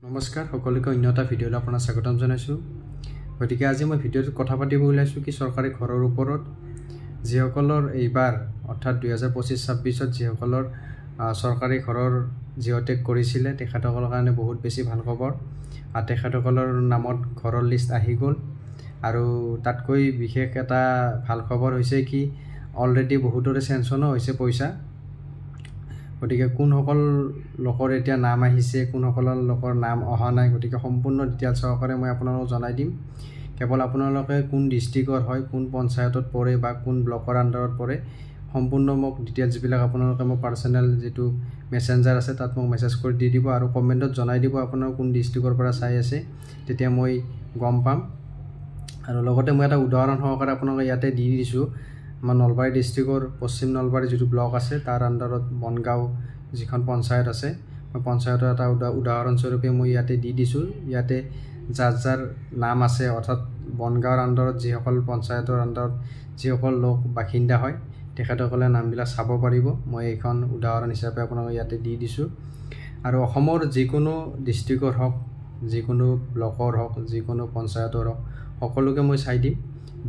নমস্কাৰ সকলোকে অন্য এটা ভিডিঅ'লৈ আপোনাক স্বাগতম জনাইছোঁ। গতিকে আজি মই ভিডিঅ'টোত কথা পাতিব ওলাইছোঁ কি চৰকাৰী ঘৰৰ ওপৰত যিসকলৰ এইবাৰ অৰ্থাৎ 2025-26ত যিসকলৰ চৰকাৰী ঘৰৰ জিঅ'টেক কৰিছিলে তেখেতসকলৰ কাৰণে বহুত বেছি ভাল খবৰ। আৰু তেখেতসকলৰ নামত ঘৰৰ লিষ্ট আহি গ'ল। আৰু তাতকৈ বিশেষ এটা ভাল খবৰ হৈছে কি অলৰেডি বহুতৰে চেঞ্চনো হৈছে পইচা। গতিকে কোনসকল লোকৰ এতিয়া নাম আহিছে কোনসকল লোকৰ নাম অহা নাই গতিকে সম্পূৰ্ণ ডিটেইলছ সহকাৰে মই আপোনালোকক জনাই দিম। কেৱল আপোনালোকে কোন ডিষ্ট্ৰিক্টৰ হয় কোন পঞ্চায়তত পৰে বা কোন ব্লকৰ আণ্ডাৰত পৰে সম্পূৰ্ণ মোক ডিটেইলছবিলাক আপোনালোকে মোৰ পাৰ্চনেল যিটো মেছেঞ্জাৰ আছে তাত মোক মেছেজ কৰি দি দিব আৰু কমেণ্টত জনাই দিব আপোনালোক কোন ডিষ্ট্ৰিক্টৰ পৰা চাই আছে, তেতিয়া মই গম পাম। আৰু লগতে মই এটা উদাহৰণ সহকাৰে আপোনালোকে ইয়াতে দি দিছোঁ। আমাৰ নলবাৰী ডিষ্ট্ৰিক্টৰ পশ্চিম নলবাৰী যিটো ব্লক আছে তাৰ আণ্ডাৰত বনগাঁও যিখন পঞ্চায়ত আছে মই পঞ্চায়তৰ এটা উদাহৰণস্বৰূপে মই ইয়াতে দি দিছোঁ। ইয়াতে যাৰ নাম আছে অৰ্থাৎ বনগাঁৱৰ আণ্ডাৰত যিসকল পঞ্চায়তৰ আণ্ডাৰত যিসকল লোক বাসিন্দা হয় তেখেতসকলে নামবিলাক চাব পাৰিব। মই এইখন উদাহৰণ হিচাপে আপোনালোকক ইয়াতে দি দিছোঁ। আৰু অসমৰ যিকোনো ডিষ্ট্ৰিক্টৰ হওক যিকোনো ব্লকৰ হওক যিকোনো পঞ্চায়তৰ হওক সকলোকে মই চাই দিম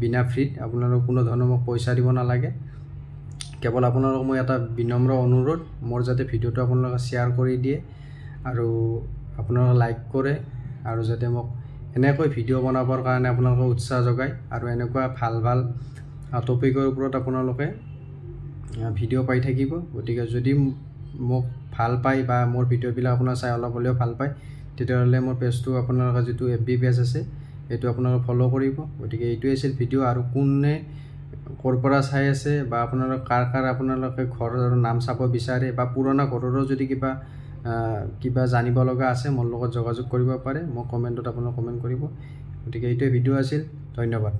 বিনা ফ্ৰীত। আপোনালোক কোনো ধৰণৰ মোক পইচা দিব নালাগে। কেৱল আপোনালোকক মই এটা বিনম্ৰ অনুৰোধ মোৰ যাতে ভিডিঅ'টো আপোনালোকে শ্বেয়াৰ কৰি দিয়ে আৰু আপোনালোকে লাইক কৰে আৰু যাতে মোক এনেকৈ ভিডিঅ' বনাবৰ কাৰণে আপোনালোকে উৎসাহ যোগায় আৰু এনেকুৱা ভাল ভাল টপিকৰ ওপৰত আপোনালোকে ভিডিঅ' পাই থাকিব। গতিকে যদি মোক ভাল পায় বা মোৰ ভিডিঅ'বিলাক আপোনাৰ চাই অলপ হ'লেও ভাল পায় তেতিয়াহ'লে মোৰ পেজটো আপোনালোকৰ যিটো FB পেজ আছে এইটো আপোনালোকে ফ'ল' কৰিব। গতিকে এইটোৱে আছিল ভিডিঅ' আৰু কোনে ক'ৰ পৰা চাই আছে বা আপোনালোকে কাৰ আপোনালোকে ঘৰৰ নাম চাব বিচাৰে বা পুৰণা ঘৰৰো যদি কিবা জানিব লগা আছে মোৰ লগত যোগাযোগ কৰিব পাৰে। মোক কমেণ্টত আপোনালোকে কমেণ্ট কৰিব। গতিকে এইটোৱে ভিডিঅ' আছিল। ধন্যবাদ।